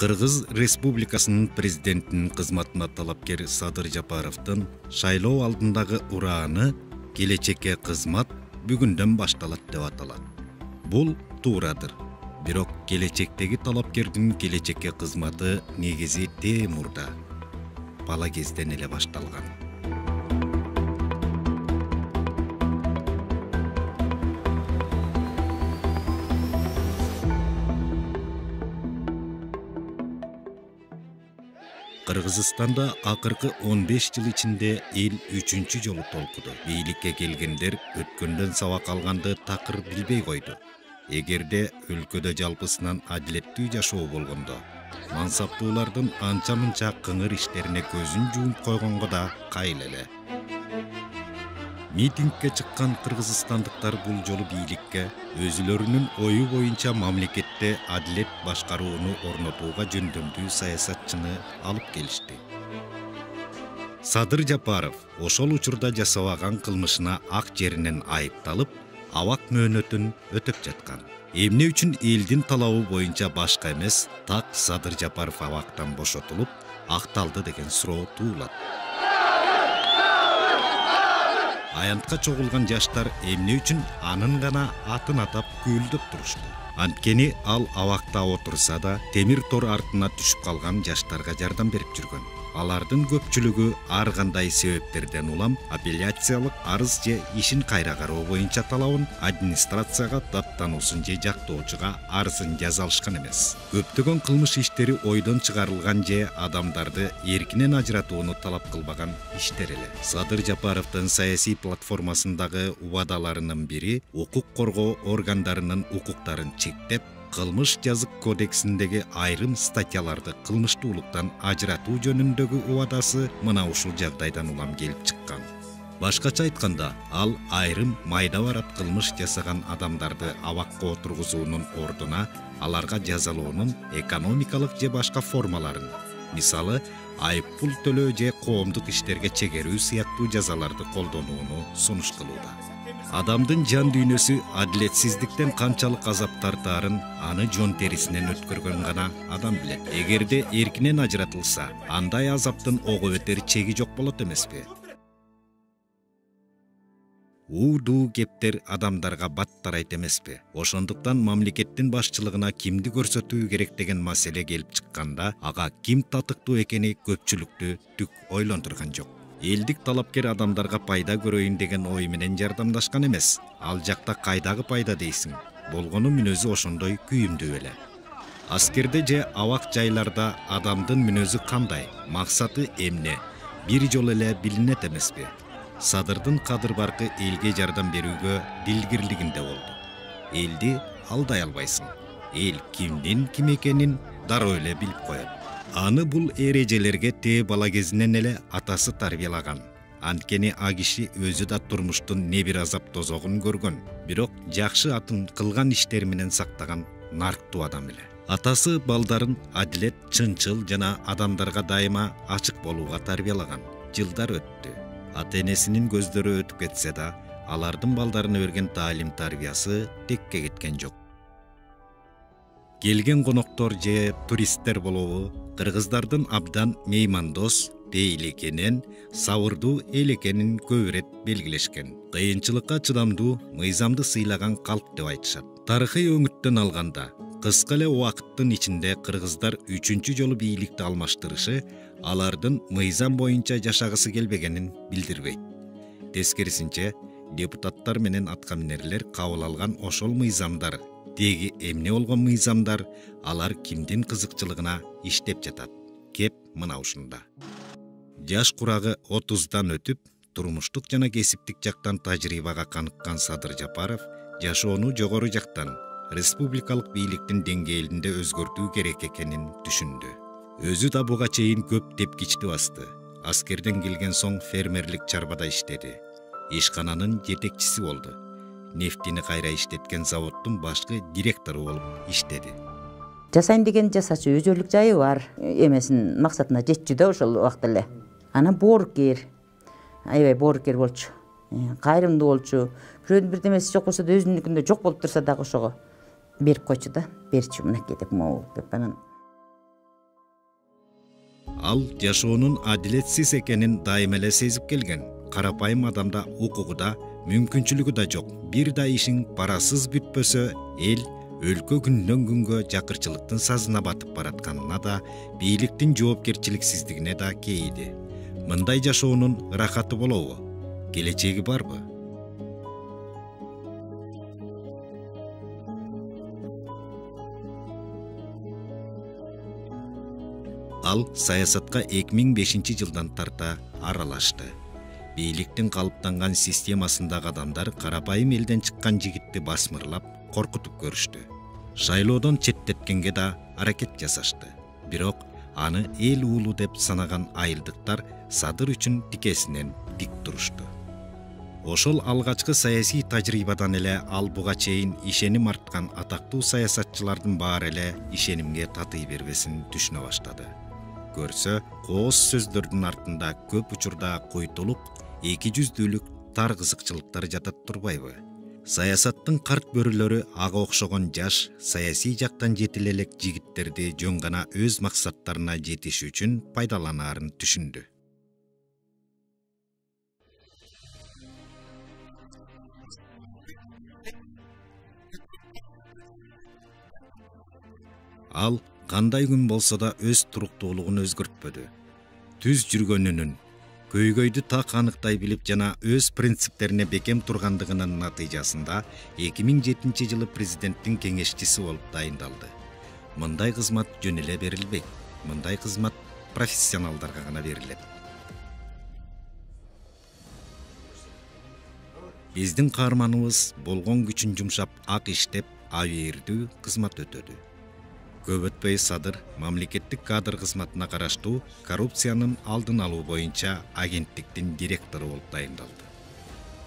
Кыргыз Республикасынын президентинин кызматына талапкер Садыр Жапаровдун шайлоо алдындагы урааны келечекке кызмат бүгүндөн башталат деп аталат. Бул туурадыр. Бирок келечектеги талапкердин келечекке кызматы негизи тээ мурда, бала кезден эле башталган. Кыргызстанда акыркы 15 жыл ичинде эл 3-чү жолу толкуду. Бийликке келгендер өткөндөн сабак алганды такыр билбей койду. Эгерде өлкөдө жалпысынан адилеттүү жашоо болгондо, мансаптуулардын анча-мынча кыңыр иштерине көзүн жумуп койгонго да кайыл эле. Митингге чыккан кыргызстандыктар бул жолу бийликке өзүлөрүнүн ою боюнча мамлекетте адилет башкарууну орнотууга жөндөмдүү саясатчыны алып келишти. Садыр Жапаров ошол учурда жасабаган кылмышына ак жеринен айыпталып, абак мөөнөтүн өтөп жаткан. Эмне үчүн элдин талабы боюнча башка эмес, так Садыр Жапаров абактан бошотулуп, акталды деген суроо туулат. Аянтка чогулган жаштар эмне үчүн анын гана атын атап күлдөп турушту. Анткени ал абакта отурса да, темир тор артына түшүп калган жаштарга жардам берип жүргөн. Алардын көпчүлүгү ар кандай себептерден улам апелляциялык арыз же ишин кайра кароо боюнча талабын администрацияга даттануусун же жактоочуга арызын жаза алышкан эмес. Көптөгөн кылмыш иштери ойдон чыгарылган же адамдарды эркинен ажыратууну талап кылбаган иштер эле. Садыр Жапаровдун саясий платформасындагы убадаларынын бири укук коргоо органдарынын укуктарын чектеп, Кылмыш жазык кодексиндеги айрым статьяларды кылмыштуулуктан ажыратуу жөнүндөгү убадасы мына ушул жагдайдан улам келип чыккан. Башкача айтканда, ал айрым майда барат кылмыш жасаган адамдарды абакка отургузуунун ордуна аларга жазалоонун экономикалык же башка формаларын, мисалы, айып пул төлөө же коомдук иштерге чегерүү сыяктуу жазаларды колдонууну сунуш кылууда. Адамдын жан дүйнөсү адилетсиздиктен канчалык азап тартаарын аны жон терисинен өткөргөн гана адам билет. Эгерде эркинен ажыратылса, андай азаптын ого өтер чеги жок болот эмеспи? Уудуу кептер адамдарга бат тарайт эмеспи? Ошондуктан мамлекеттин башчылыгына кимди көрсөтүү керек деген маселе келип чыкканда, ага ким татыктуу экени көпчүлүктү түк ойлондурган жок. Элдик талапкер адамдарга пайда көрөйүн деген ой менен жардамдашкан эмес. Ал жакта кайдагы пайда дейсиң? Болгону мүнөзү ошондой күйүмдүү эле. Аскерде же абак жайларда адамдын мүнөзү кандай, максаты эмне? Бир жолу эле билинет эмеспи? Садырдын кадыр баркы элге жардам берүүгө дилгирлигинде болду. Элди алдай албайсың. Эл кимдин ким экенин дароо эле билип коет. Аны бул эрежелерге тээ бала кезинен эле атасы тарбиялаган. Анткени а киши өзү да турмуштун не бир азап тозогун көргөн, бирок жакшы атын кылган иштери менен сактаган нарктуу адам эле. Атасы балдарын адилет, чынчыл жана адамдарга дайыма ачык болууга тарбиялаган. Жылдар өттү. Ата-энесинин көздөрү өтүп кетсе да, алардын балдарына берген таалим тарбиясы текке кеткен жок. Келген коноктор же туристтер болобу, кыргыздардын абдан меймандос, бейил экенин, сабырдуу эл экенин көп ирет белгилешкен. Кыйынчылыкка чыдамдуу, мыйзамды сыйлаган калк деп айтышат. Тарыхый өңүттөн алганда, кыска эле убакыттын ичинде кыргыздар 3-чү жолу бийликти алмаштырышы алардын мыйзам боюнча жашагысы келбегенин билдирбейт. Тескерисинче, депутаттар менен аткаминерлер кабыл алган ошол мыйзамдар деги эмне болгон мыйзамдар, алар кимдин кызыкчылыгына иштеп жатат. Кеп мына ушунда. Жаш курагы 30дан өтүп, турмуштук жана кесиптик жактан тажрыйбага каныккан Садыр Жапаров жашоону жогору жактан республикалык бийликтин деңгээлинде өзгөртүү керек экенин түшүндү. Өзү да буга чейин көп тепкичти басты. Аскерден келген соң фермерлик чарбада иштеди. Ишкананын жетекчиси болду. Нефтини кайра иштеткен заводдун башкы директору болуп иштеди. Жасайм деген жасачу, өзөрлүк жайы бар. Эмесин максатына жетчү да ошол убакта эле. Анан боорукер, аябай боорукер болчу. Кайрымдуу болчу. Бирөөнүн бирдемеси жок болсо да өзүнүкүндө жок болуп турса дагы ошого берип койчу да, берчү мынакей деп могу деп анан Ал жашоонун адилетсиз экенин дайым эле сезип келген. Карапайым адамда укугу да, мүмкүнчүлүгү да жок. Бир да ишин парасыз бүтпөсө, эл өлкө күндөн күнгө жакырчылыктын сазына батып баратканына да, бийликтин жоопкерчиликсиздигине да кейиди. Мындай жашоонун ырахаты болобу? Келечеги барбы? Ал саясатка 2005 жылдан тарта аралашты. Бийликтин калыптанган системасындагы адамдар карапайым элден чыккан жигитти басмырлап, коркутуп көрүштү. Шайлоодон четтеткенге да аракет жасашты. Бирок аны эл уулу деп санаган айылдыктар Садыр үчүн тикесинен тик турушту. Ошол алгачкы саясий тажрыйбадан эле ал буга чейин ишеним арткан атактуу саясатчылардын баары эле ишенимге татый бербесин түшүнө баштады. Көрсө, кооз сөздөрдүн артында көп учурда койтолук, эки жүздүүлүк тар кызыкчылыктар жатат турбайбы? Саясаттын карт бөрүлөрү ага окшогон жаш, саясий жактан жетиле элек жигиттерди жөн гана өз максаттарына жетиш үчүн пайдаланаарын түшүндү. Ал кандай күн болсо да өз туруктуулугун өзгөртпөдү. Түз жүргөнүнүн, көйгөйдү так аныктай билип жана өз принциптерине бекем тургандыгынын натыйжасында 2007 жылы президенттин кеңешчиси болуп дайындалды. Мындай кызмат жөн эле берилбейт. Мындай кызмат профессионалдарга гана берилет. Биздин каарманыбыз болгон күчүн жумшап ак иштеп, абийирдүү кызмат өтөдү. Көп өтпөй Садыр мамлекеттик кадр кызматына караштуу коррупциянын алдын алуу боюнча агенттиктин директору болуп дайындалды.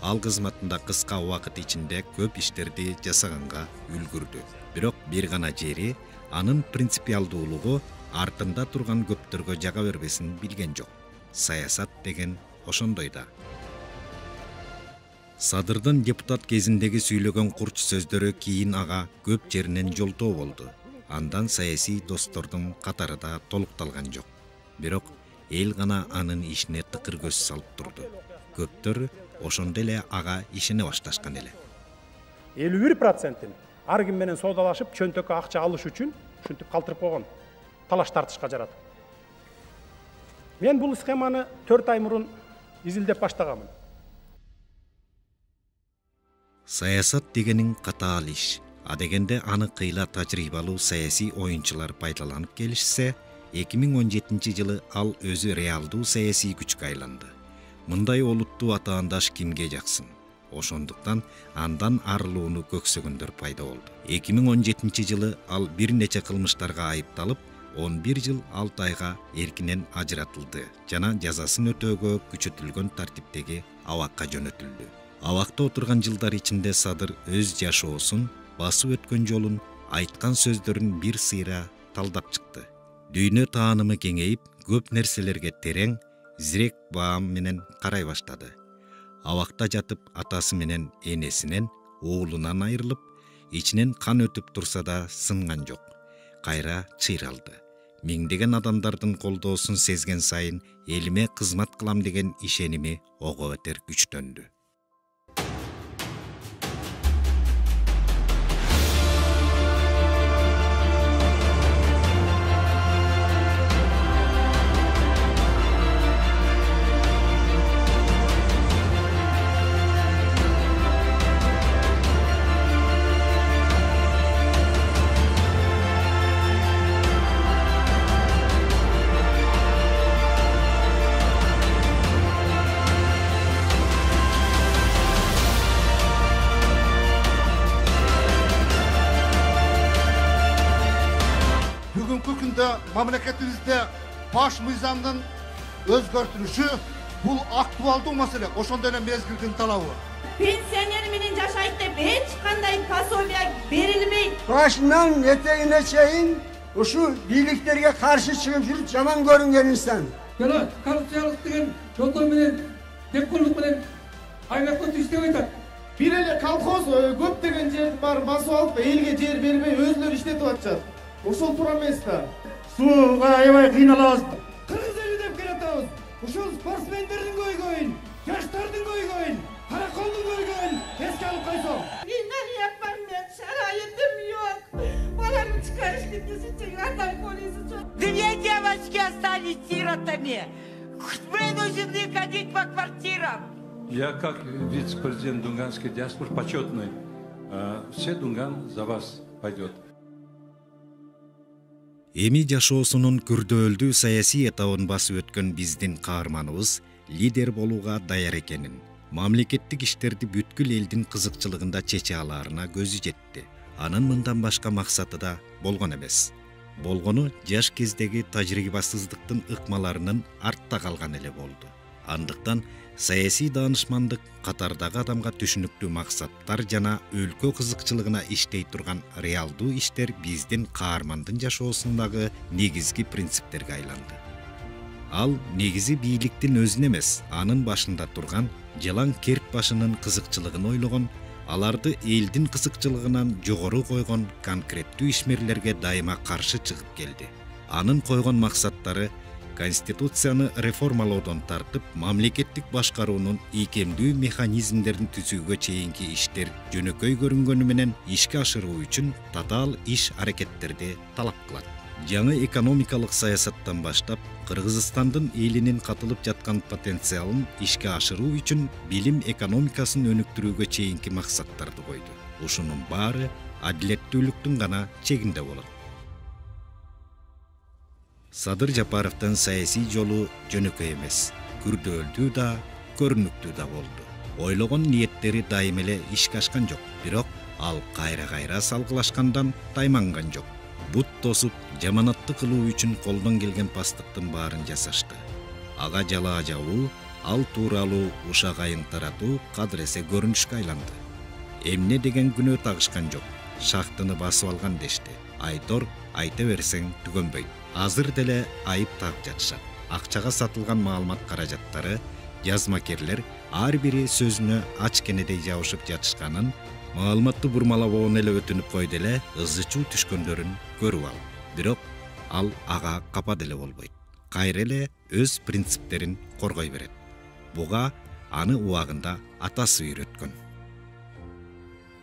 Ал кызматында кыска убакыт ичинде көп иштерди жасаганга үлгүрдү. Бирок бир гана жери анын принципиалдуулугу артында турган көптөргө жага бербесин билген жок. Саясат деген ошондой да. Садырдын депутат кезиндеги сүйлөгөн курч сөздөрү кийин ага көп жеринен жолтоо болду. Андан саясий достордун катары да толукталган жок. Бирок эл гана анын ишине тыкыр көз салып турду. Көптөр ошондо эле ага ишене башташкан эле. 51%-ин ар ким менен соодалашып, чөнтөккө акча алыш үчүн ушинтип калтырып койгон. Талаш тартышка жаратып. Мен бул схеманы 4 ай мурун изилдеп баштаганмын. Саясат дегенин катаал иш. Адегенде аны кыйла тажрыйбалуу саясий оюнчулар пайдаланып келишсе, 2017 жылы ал өзү реалдуу саясий күчкө айланды. Мындай олуттуу атаандаш кимге жаксын? Ошондуктан андан арылууну көксөгөндөр пайда болду. 2017 жылы ал бир нече кылмыштарга айыпталып, 11 жыл 6 айга эркинен ажыратылды жана жазасын өтөөгө күчөтүлгөн тартиптеги абакка жөнөтүлдү. Абакта отурган жылдар ичинде Садыр өз жашоосун, басып өткөн жолун, айткан сөздөрүн бир сыйра талдап чыкты. Дүйнө таанымы кеңейип, көп нерселерге терең, зирек баам менен карай баштады. Абакта жатып атасы менен энесинен, уулунан айрылып, ичинен кан өтүп турса да сынган жок. Кайра чыйралды. Миңдеген адамдардын колдоосун сезген сайын элиме кызмат кылам деген ишеними ого бетер күчтөндү. Mamleketimizde baş mizanının özgörtülüşü bu aktualdуу mesele. Oşonda эле mezgildin talabı. Pensioner менен жашайт деп эч кандай пособия берилбейт. Başından eteğine çeyin, uşu birliklerine karşı çıkıp жүрүп жаман көрүнгөн insan. Жана коррупциялык деген жолдор менен, депкорлук менен айлакка түштөп айтат. Бир эле колхоз көптөгөн жерди барып басып алып, элге жер бербей өзлөрү иштетип атышат. Ошол туура эмес да. Suğa aybay kıynalamaz. Кыргыз ушул спортсмендердин көйгөйүн, жаштардын көйгөйүн, караколдун көйгөйүн эске алып койсоң. İnan yapamam, şaraitim yok. Paramı çıkarıştık için adam polisi çok. Две девочки остались сиротами. Вынуждены ходить по квартирам. Я как вице-президент Дунганской диаспоры почетный, все Дунган за вас пойдет. Эми жашоосунун күрдөөлдүү саясий этабын басып өткөн биздин каарманыбыз лидер болууга даяр экенин, мамлекеттик иштерди бүткүл элдин кызыкчылыгында чече алаарына көзү жетти. Анын мындан башка максаты да болгон эмес. Болгону жаш кездеги тажрыйбасыздыктын ыкмаларынын артта калган эле болду. Андыктан саясий даанышмандык катардагы адамга түшүнүктүү максаттар жана өлкө кызыкчылыгына иштей турган реалдуу иштер биздин каармандын жашоосундагы негизги принциптерге айланды. Ал негизи бийликтин өзүн эмес, анын башында турган жалаң керт башынын кызыкчылыгын ойлогон, аларды элдин кызыкчылыгынан жогору койгон конкреттүү ишмерлерге дайыма каршы чыгып келди. Анын койгон максаттары Конституцияны реформалоодон тартып, мамлекеттик башкаруунун ийкемдүү механизмдерин түзүүгө чейинки иштер жөнөкөй көрүнгөнү менен ишке ашыруу үчүн татаал иш аракеттерди талап кылат. Жаңы экономикалык саясаттан баштап, Кыргызстандын элинин катылып жаткан потенциалын ишке ашыруу үчүн билим экономикасын өнүктүрүүгө чейинки максаттарды койду. Ушунун баары адилеттүүлүктүн гана чегинде болот. Садыр Жапаровдун саясий жолу жөнөкөй эмес, күрдөөлдүү да, көрүнүктүү да болду. Ойлогон ниеттери дайым эле ишке ашкан жок, бирок ал кайра-кайра салгылашкандан тайманган жок. Бут тосуп, жаманатты кылуу үчүн колдон келген пастыктын баарын жасашты. Ага жалаа жабуу, ал тууралуу ушак айын таратуу кадыресе көрүнүшкө айланды. Эмне деген күнөө тагышкан жок, шахтыны басып алган дешти. Айтор, айта берсең түгөнбөйт. Азыр деле айып таап жатышат. Акчага сатылган маалымат каражаттары, жазмакерлер ар бири сөзүнө ач кенедей жабышып жатышканын, маалыматты бурмалабоон эле өтүнүп койду эле, ызы-чуу түшкөндөрүн көрүп ал. Бирок ал ага капа деле болбойт. Кайра эле өз принциптерин коргой берет. Буга аны убагында атасы үйрөткөн.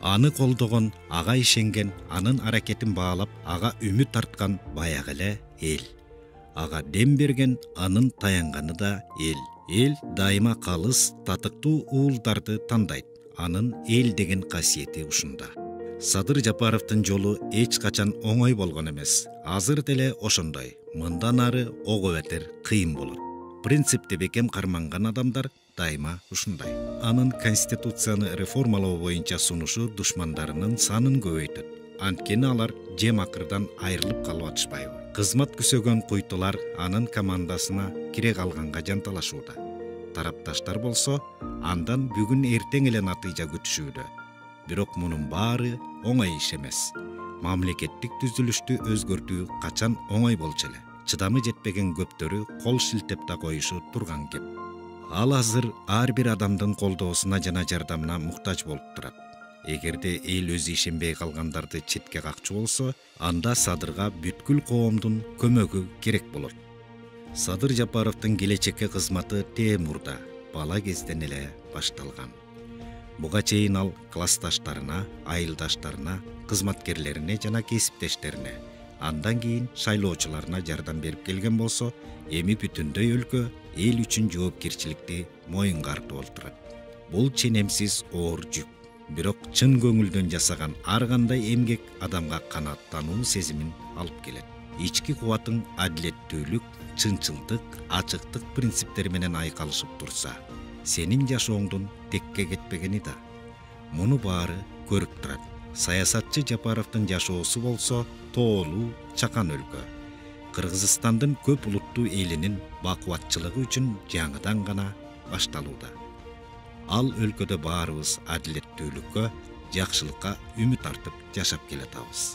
Аны колдогон, ага ишенген, анын аракетин баалап, ага үмүт арткан баягы эле эл. Ага дем берген, анын таянганы да эл. Эл дайыма калыс, татыктуу уулдарды тандайт. Анын эл деген касиети ушунда. Садыр Жапаровдун жолу эч качан оңой болгон эмес. Азыр деле ошондой. Мындан ары ого бетер кыйын болот. Принципти бекем карманган адамдар дайыма ушундай. Анын Конституцияны реформалоо боюнча сунушу душмандарынын санын көбөйтөт. Анткени алар жем акырдан айрылып калып атышпайбы. Кызмат күсөгөн куйтулар анын командасына кире калганга жанталашууда. Тарапташтар болсо, андан бүгүн эртең эле натыйжа күтүшүүдө. Бирок мунун баары оңой иш эмес. Мамлекеттик түзүлүштү өзгөртүү качан оңой болчу эле. Чыдамы жетпеген көптөрү кол шилтеп да коюшу турган кеп. Ал азыр ар бир адамдын колдоосуна жана жардамына муктаж болуп турат. Эгерде эл өзү ишенбей калгандарды четке какчу болсо, анда Садырга бүткүл коомдун көмөгү керек болот. Садыр Жапаровдун келечекке кызматы Темурда бала кезден эле башталган. Буга чейин ал классташтарына, айылдаштарына, кызматкерлерине жана кесиптештерине, андан кийин шайлоочуларына жардам берип келген болсо, эми бүтүндөй өлкө эл үчүн жоопкерчиликти моюнга артып отурат. Бул ченемсиз оор жүк. Бирок чын көңүлдөн жасаган ар кандай эмгек адамга канааттануу сезимин алып келет. Ички кубатың адилеттүүлүк, чынчылдык, ачыктык принциптери менен айкалышып турса, сенин жашооңдун текке кетпегени да. Муну баары көрүп турат. Саясатчы Жапаровдун жашоосу болсо тоолуу, чакан өлкө. Кыргызстандын көп улуттуу элинин бакубатчылыгы үчүн жаңыдан гана башталууда. Ал өлкөдө баарыбыз адилеттүүлүккө, жакшылыкка үмүт артып жашап келатабыз.